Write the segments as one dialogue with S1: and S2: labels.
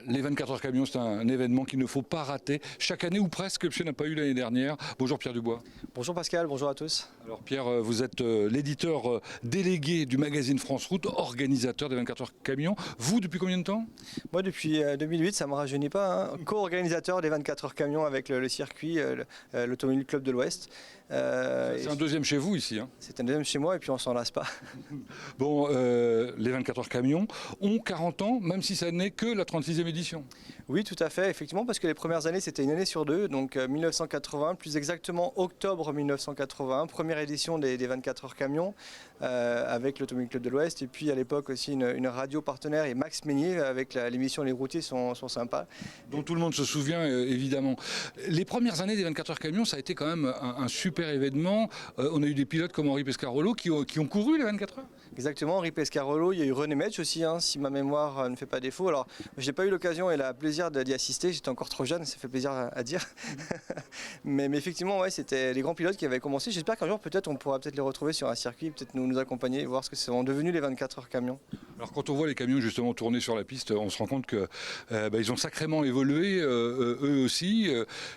S1: Les 24 heures camions, c'est un événement qu'il ne faut pas rater. Chaque année ou presque, puisqu'il n'y en a pas eu l'année dernière. Bonjour Pierre Dubois.
S2: Bonjour Pascal, bonjour à tous.
S1: Alors Pierre, vous êtes l'éditeur délégué du magazine France Route, organisateur des 24 heures camions. Vous, depuis combien de temps?
S2: Moi depuis 2008, ça ne me rajeunit pas, hein. Co-organisateur des 24 heures camions avec le circuit, l'Automobile Club de l'Ouest.
S1: C'est un deuxième chez vous ici, hein.
S2: C'est un deuxième chez moi et puis on s'en lasse pas.
S1: Bon, les 24 heures camions ont 40 ans, même si ça n'est que la 36e édition.
S2: Oui, tout à fait, effectivement, parce que les premières années, c'était une année sur deux, donc 1980, plus exactement octobre 1981, première édition des 24 heures camions, avec l'Automobile Club de l'Ouest, et puis à l'époque aussi une radio partenaire, et Max Meignier, avec l'émission Les Routiers sont sympas.
S1: Dont tout le monde se souvient, évidemment. Les premières années des 24 heures camions, ça a été quand même un super événement. On a eu des pilotes comme Henri Pescarolo qui ont couru les 24 heures.
S2: Exactement, Henri Pescarolo, il y a eu René Metsch aussi, hein, si ma mémoire ne fait pas défaut. Alors, j'ai pas eu l'occasion et le plaisir d'y assister, j'étais encore trop jeune, ça fait plaisir à dire. mais effectivement, ouais, c'était les grands pilotes qui avaient commencé. J'espère qu'un jour, peut-être, on pourra peut-être les retrouver sur un circuit, peut-être nous accompagner et voir ce que sont devenus les 24 heures camions.
S1: Alors, quand on voit les camions justement tourner sur la piste, on se rend compte que ils ont sacrément évolué, eux aussi.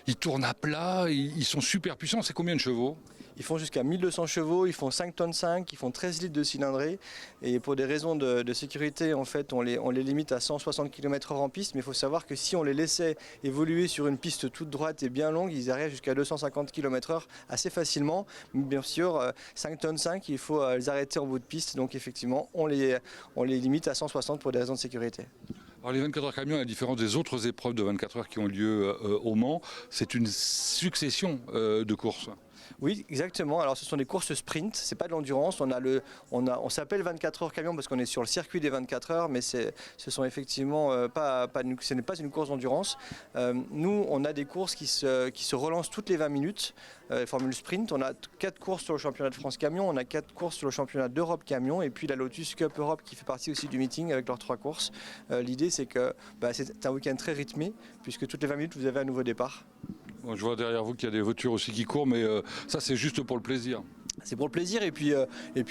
S1: Ils tournent à plat, ils sont super puissants. C'est combien de chevaux?
S2: Ils font jusqu'à 1200 chevaux, ils font 5 tonnes 5, ils font 13 litres de cylindrée. Et pour des raisons de sécurité, en fait, on les limite à 160 km/h en piste. Mais il faut savoir que si on les laissait évoluer sur une piste toute droite et bien longue, ils arrivent jusqu'à 250 km/h assez facilement. Mais bien sûr, 5 tonnes 5, il faut les arrêter en bout de piste. Donc effectivement, on les limite à 160 pour des raisons de sécurité.
S1: Alors les 24 heures camions, à la différence des autres épreuves de 24 heures qui ont lieu au Mans, c'est une succession de courses.
S2: Oui, exactement. Alors ce sont des courses sprint, c'est pas de l'endurance. On s'appelle 24 heures camion parce qu'on est sur le circuit des 24 heures, mais ce sont effectivement ce n'est pas une course d'endurance. Nous, on a des courses qui se relancent toutes les 20 minutes, formule sprint. On a 4 courses sur le championnat de France camion, on a 4 courses sur le championnat d'Europe camion, et puis la Lotus Cup Europe qui fait partie aussi du meeting avec leurs 3 courses. L'idée, c'est que c'est un week-end très rythmé, puisque toutes les 20 minutes, vous avez un nouveau départ.
S1: Bon, je vois derrière vous qu'il y a des voitures aussi qui courent, mais ça c'est juste pour le plaisir.
S2: C'est pour le plaisir et puis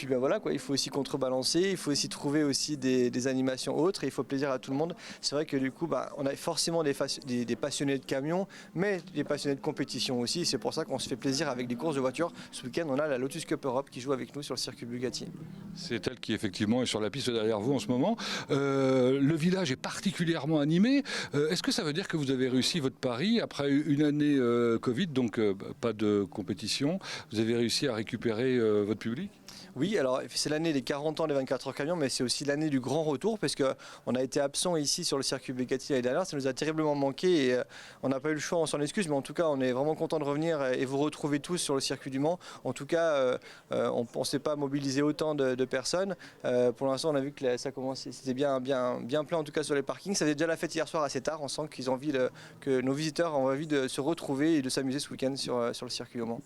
S2: voilà quoi, il faut aussi contrebalancer, il faut aussi trouver aussi des animations autres et il faut plaisir à tout le monde. C'est vrai que du coup on a forcément des passionnés de camions, mais des passionnés de compétition aussi. C'est pour ça qu'on se fait plaisir avec des courses de voitures. Ce week-end on a la Lotus Cup Europe qui joue avec nous sur le circuit Bugatti.
S1: C'est elle qui effectivement est sur la piste derrière vous en ce moment. Le village est particulièrement animé. Est-ce que ça veut dire que vous avez réussi votre pari après une année Covid, donc pas de compétition? Vous avez réussi à récupérer votre public?
S2: Oui, alors c'est l'année des 40 ans des 24 heures camions, mais c'est aussi l'année du grand retour parce qu'on a été absent ici sur le circuit Bugatti l'année dernière, ça nous a terriblement manqué et on n'a pas eu le choix, on s'en excuse, mais en tout cas on est vraiment content de revenir et vous retrouver tous sur le circuit du Mans. En tout cas, on ne pensait pas mobiliser autant de personnes. Pour l'instant, on a vu que ça commençait, c'était bien plein en tout cas sur les parkings. Ça faisait déjà la fête hier soir assez tard, on sent qu'ils ont envie que nos visiteurs ont envie de se retrouver et de s'amuser ce week-end sur le circuit du Mans.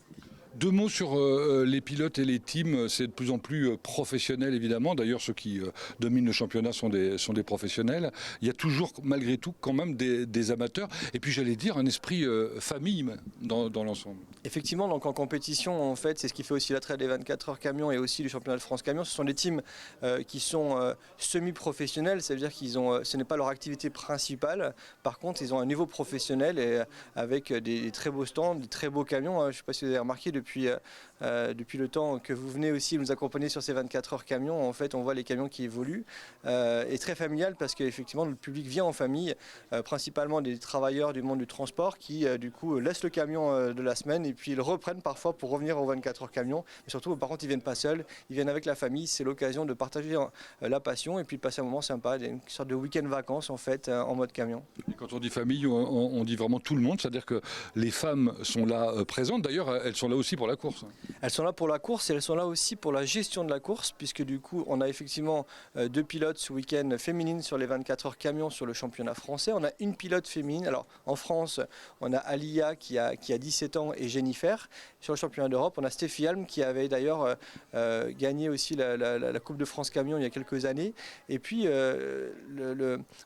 S1: Deux mots sur les pilotes et les teams, c'est de plus en plus professionnel évidemment, d'ailleurs ceux qui dominent le championnat sont des professionnels. Il y a toujours malgré tout quand même des amateurs et puis j'allais dire un esprit famille dans l'ensemble.
S2: Effectivement, donc en compétition en fait c'est ce qui fait aussi l'attrait des 24 heures camions et aussi du championnat de France camion. Ce sont des teams qui sont semi-professionnels, ça veut dire ce n'est pas leur activité principale, par contre ils ont un niveau professionnel et avec des très beaux stands, des très beaux camions, hein. Je ne sais pas si vous avez remarqué depuis le temps que vous venez aussi nous accompagner sur ces 24 heures camions, en fait on voit les camions qui évoluent et très familial parce qu'effectivement le public vient en famille, principalement des travailleurs du monde du transport qui du coup laissent le camion de la semaine et puis ils reprennent parfois pour revenir aux 24 heures camions. Mais surtout par contre ils viennent pas seuls, ils viennent avec la famille, c'est l'occasion de partager la passion et puis de passer un moment sympa, une sorte de week-end vacances en fait en mode camion.
S1: Et quand on dit famille, on dit vraiment tout le monde, c'est-à-dire que les femmes sont là présentes, d'ailleurs elles sont là aussi pour la course.
S2: Elles sont là pour la course et elles sont là aussi pour la gestion de la course puisque du coup on a effectivement 2 pilotes ce week-end féminines sur les 24 heures camions sur le championnat français. On a une pilote féminine, alors en France on a Alia qui a 17 ans et Jennifer. Sur le championnat d'Europe on a Stéphie Alm qui avait d'ailleurs gagné aussi la Coupe de France camion il y a quelques années. Et puis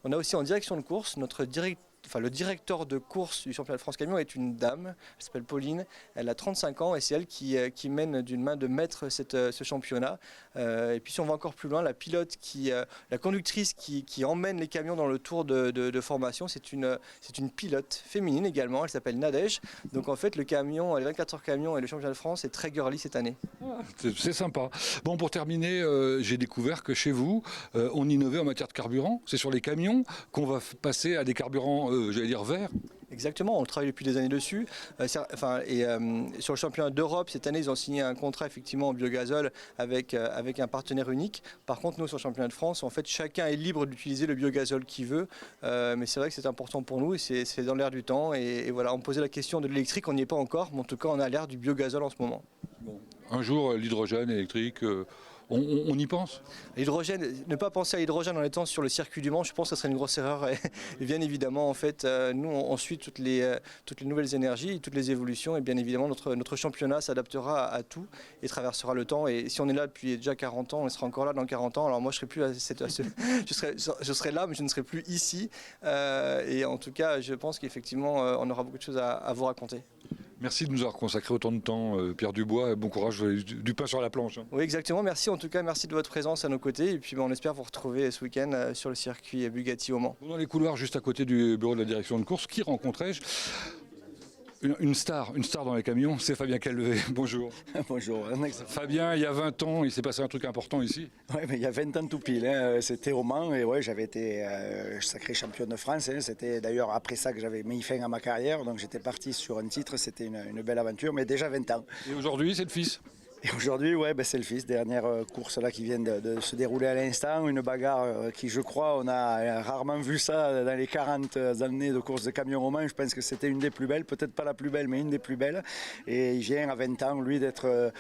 S2: on a aussi en direction de course notre directeur le directeur de course du championnat de France camion est une dame, elle s'appelle Pauline, elle a 35 ans et c'est elle qui mène d'une main de maître ce championnat. Et puis si on va encore plus loin, la conductrice qui emmène les camions dans le tour de formation, c'est une pilote féminine également, elle s'appelle Nadège. Donc en fait les 24 heures camion et le championnat de France est très girly cette année.
S1: C'est sympa. Bon, pour terminer, j'ai découvert que chez vous, on innovait en matière de carburant. C'est sur les camions qu'on va passer à des carburants, j'allais dire verts.
S2: Exactement, on travaille depuis des années dessus. Sur le championnat d'Europe, cette année, ils ont signé un contrat effectivement en biogazole avec un partenaire unique. Par contre, nous, sur le championnat de France, en fait, chacun est libre d'utiliser le biogazole qu'il veut. Mais c'est vrai que c'est important pour nous et c'est dans l'air du temps. Et voilà, on me posait la question de l'électrique, on n'y est pas encore, mais en tout cas, on a l'air du biogazole en ce moment.
S1: Bon. Un jour, l'hydrogène électrique... On y pense.
S2: L'hydrogène, ne pas penser à l'hydrogène en étant sur le circuit du Mans, je pense que ce serait une grosse erreur. Et bien évidemment, en fait, nous, on suit toutes les nouvelles énergies, toutes les évolutions. Et bien évidemment, notre championnat s'adaptera à tout et traversera le temps. Et si on est là depuis déjà 40 ans, on sera encore là dans 40 ans. Alors moi, je serai là, mais je ne serai plus ici. Et en tout cas, je pense qu'effectivement, on aura beaucoup de choses à vous raconter.
S1: Merci de nous avoir consacré autant de temps, Pierre Dubois, et bon courage, du pain sur la planche.
S2: Oui, exactement. Merci en tout cas, merci de votre présence à nos côtés. Et puis on espère vous retrouver ce week-end sur le circuit Bugatti au Mans.
S1: Dans les couloirs juste à côté du bureau de la direction de course, qui rencontrai-je ? Une star dans les camions, c'est Fabien Calvé. Bonjour.
S3: Bonjour.
S1: Fabien, il y a 20 ans, il s'est passé un truc important ici.
S3: Oui, mais il y a 20 ans tout pile. Hein. C'était au Mans et ouais, j'avais été sacré champion de France. Hein. C'était d'ailleurs après ça que j'avais mis fin à ma carrière. Donc j'étais parti sur un titre. C'était une belle aventure, mais déjà 20 ans.
S1: Et aujourd'hui, c'est le fils.
S3: Et aujourd'hui, ouais, c'est le fils. Dernière course là qui vient de se dérouler à l'instant. Une bagarre qui, je crois, on a rarement vu ça dans les 40 années de course de camion au Mans. Je pense que c'était une des plus belles, peut-être pas la plus belle, mais une des plus belles. Et il vient à 20 ans, lui, d'être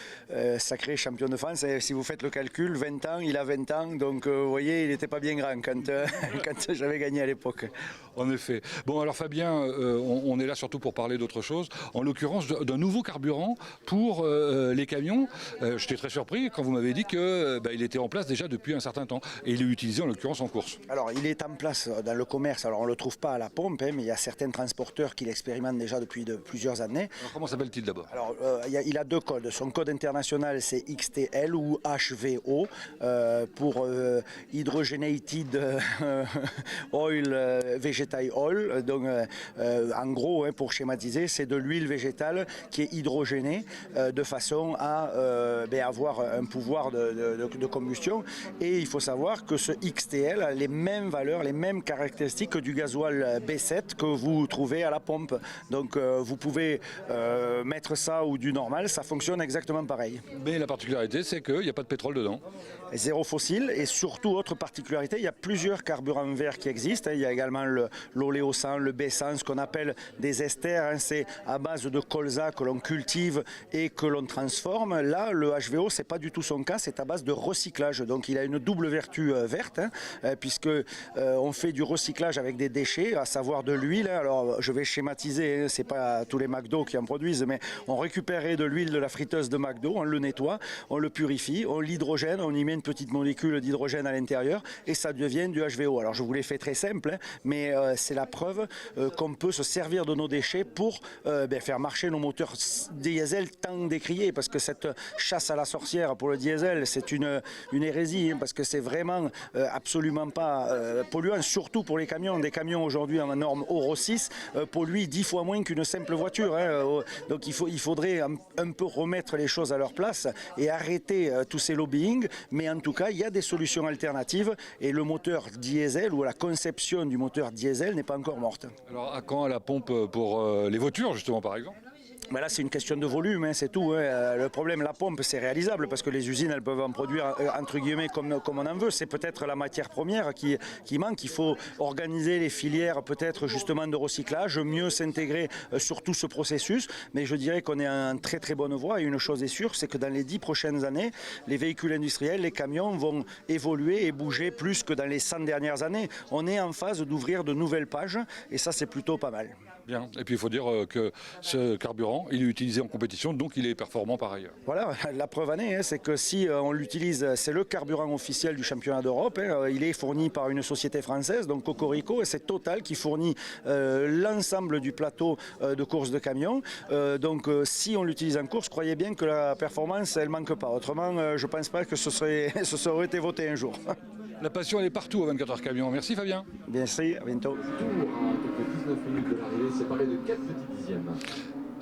S3: sacré champion de France. Et si vous faites le calcul, 20 ans, il a 20 ans. Donc, vous voyez, il n'était pas bien grand quand j'avais gagné à l'époque.
S1: En effet. Bon, alors Fabien, on est là surtout pour parler d'autre chose. En l'occurrence, d'un nouveau carburant pour les camions. J'étais très surpris quand vous m'avez dit qu'il était en place déjà depuis un certain temps. Et il est utilisé en l'occurrence en course.
S3: Alors, il est en place dans le commerce. Alors, on ne le trouve pas à la pompe, hein, mais il y a certains transporteurs qui l'expérimentent déjà depuis plusieurs années.
S1: Alors, comment s'appelle-t-il d'abord ?
S3: Alors, il a deux codes. Son code international, c'est XTL ou HVO pour Hydrogenated Oil Vegetal Oil. Donc, en gros, hein, pour schématiser, c'est de l'huile végétale qui est hydrogénée de façon à avoir un pouvoir de combustion. Et il faut savoir que ce XTL a les mêmes valeurs, les mêmes caractéristiques que du gasoil B7 que vous trouvez à la pompe. Donc vous pouvez mettre ça ou du normal, ça fonctionne exactement pareil.
S1: Mais la particularité, c'est qu'il n'y a pas de pétrole dedans.
S3: Zéro fossile et surtout, autre particularité, il y a plusieurs carburants verts qui existent. Il y a également l'oléosan, le B100, ce qu'on appelle des esters. Hein, c'est à base de colza que l'on cultive et que l'on transforme. Là, le HVO, c'est pas du tout son cas, c'est à base de recyclage. Donc il a une double vertu verte, hein, puisque on fait du recyclage avec des déchets, à savoir de l'huile. Alors je vais schématiser, hein, c'est pas tous les McDo qui en produisent, mais on récupérait de l'huile de la friteuse de McDo, on le nettoie, on le purifie, on l'hydrogène, on y met une petite molécule d'hydrogène à l'intérieur et ça devient du HVO. Alors je vous l'ai fait très simple, hein, mais c'est la preuve qu'on peut se servir de nos déchets pour faire marcher nos moteurs diesel tant décriés, parce que cette chasse à la sorcière pour le diesel, c'est une hérésie, hein, parce que c'est vraiment absolument pas polluant, surtout pour les camions. Des camions aujourd'hui en norme Euro 6 polluent 10 fois moins qu'une simple voiture. Hein. Donc il faudrait un peu remettre les choses à leur place et arrêter tous ces lobbying. Mais en tout cas, il y a des solutions alternatives et le moteur diesel ou la conception du moteur diesel n'est pas encore morte.
S1: Alors à quand à la pompe pour les voitures justement par exemple ?
S3: Mais là, c'est une question de volume, hein, c'est tout. Hein. Le problème, la pompe, c'est réalisable parce que les usines, elles peuvent en produire entre guillemets comme on en veut. C'est peut-être la matière première qui manque. Il faut organiser les filières peut-être justement de recyclage, mieux s'intégrer sur tout ce processus. Mais je dirais qu'on est en très très bonne voie. Et une chose est sûre, c'est que dans les 10 prochaines années, les véhicules industriels, les camions vont évoluer et bouger plus que dans les 100 dernières années. On est en phase d'ouvrir de nouvelles pages et ça, c'est plutôt pas mal.
S1: Bien. Et puis il faut dire que ce carburant, il est utilisé en compétition, donc il est performant par ailleurs.
S3: Voilà, la preuve en est, c'est que si on l'utilise, c'est le carburant officiel du championnat d'Europe. Il est fourni par une société française, donc Cocorico, et c'est Total qui fournit l'ensemble du plateau de course de camions. Donc si on l'utilise en course, croyez bien que la performance, elle manque pas. Autrement, je ne pense pas que ce aurait été voté un jour.
S1: La passion, elle est partout à 24 heures camion. Merci Fabien.
S3: Bien sûr, à bientôt.
S4: Quelques 19 minutes de l'arrivée, séparé de 4 petits dixièmes.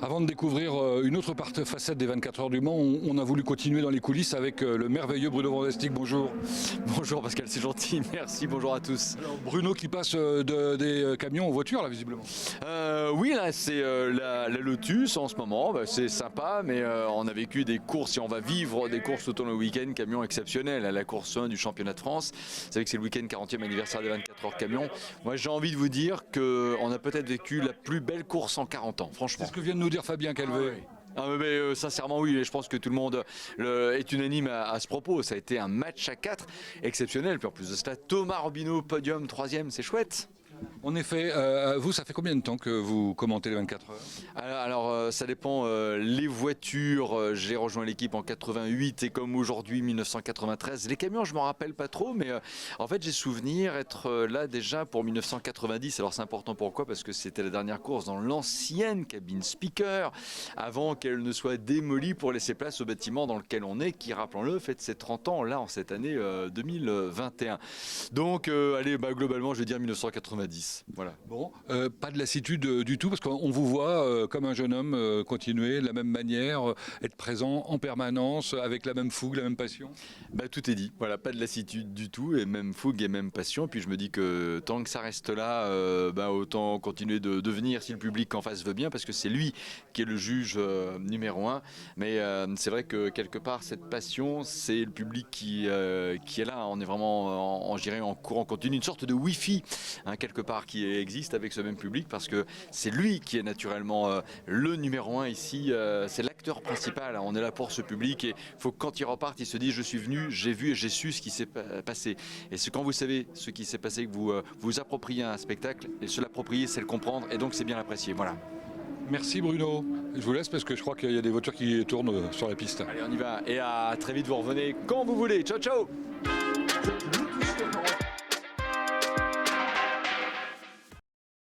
S1: Avant de découvrir une autre facette des 24 heures du Mans, on a voulu continuer dans les coulisses avec le merveilleux Bruno Vandestick. Bonjour.
S5: Bonjour Pascal, c'est gentil, merci, bonjour à tous.
S1: Alors, Bruno qui passe des camions aux voitures, là, visiblement.
S5: Oui, là, c'est la Lotus en ce moment, c'est sympa, mais on a vécu des courses et on va vivre des courses tout au long du week-end, camions exceptionnels. La course 1 du championnat de France, vous savez que c'est le week-end 40e anniversaire des 24 heures camions. Moi, j'ai envie de vous dire qu'on a peut-être vécu la plus belle course en 40 ans, franchement.
S1: C'est ce que vient de nous dire Fabien Calvé.
S5: Sincèrement oui, et je pense que tout le monde est unanime à ce propos. Ça a été un match à 4 exceptionnel. Puis en plus de cela, Thomas Robineau, podium, 3e, c'est chouette.
S1: En effet, vous, ça fait combien de temps que vous commentez les 24 heures?
S5: Alors ça dépend, les voitures, j'ai rejoint l'équipe en 88 et comme aujourd'hui 1993. Les camions, je m'en rappelle pas trop, mais en fait j'ai souvenir être là déjà pour 1990. Alors c'est important, pourquoi? Parce que c'était la dernière course dans l'ancienne cabine speaker, avant qu'elle ne soit démolie pour laisser place au bâtiment dans lequel on est, qui, rappelons-le, fête ses 30 ans là en cette année 2021. Donc allez, globalement je vais dire 1990. Voilà.
S1: Bon, pas de lassitude du tout, parce qu'on vous voit comme un jeune homme continuer de la même manière, être présent en permanence, avec la même fougue, la même passion.
S5: Tout est dit, voilà, pas de lassitude du tout, et même fougue et même passion. Puis je me dis que tant que ça reste là, autant continuer de venir si le public en face veut bien, parce que c'est lui qui est le juge numéro 1. Mais c'est vrai que quelque part, cette passion, c'est le public qui est là. On est vraiment en courant continu, une sorte de Wi-Fi, quelque part, qui existe avec ce même public, parce que c'est lui qui est naturellement le numéro 1 ici. C'est l'acteur principal. On est là pour ce public, et il faut que quand il reparte, il se dise: je suis venu, j'ai vu et j'ai su ce qui s'est passé. Et c'est quand vous savez ce qui s'est passé que vous vous appropriez un spectacle, et se l'approprier, c'est le comprendre, et donc c'est bien l'apprécier. Voilà.
S1: Merci Bruno. Je vous laisse parce que je crois qu'il y a des voitures qui tournent sur la piste.
S5: Allez, on y va, et à très vite, vous revenez quand vous voulez. Ciao, ciao.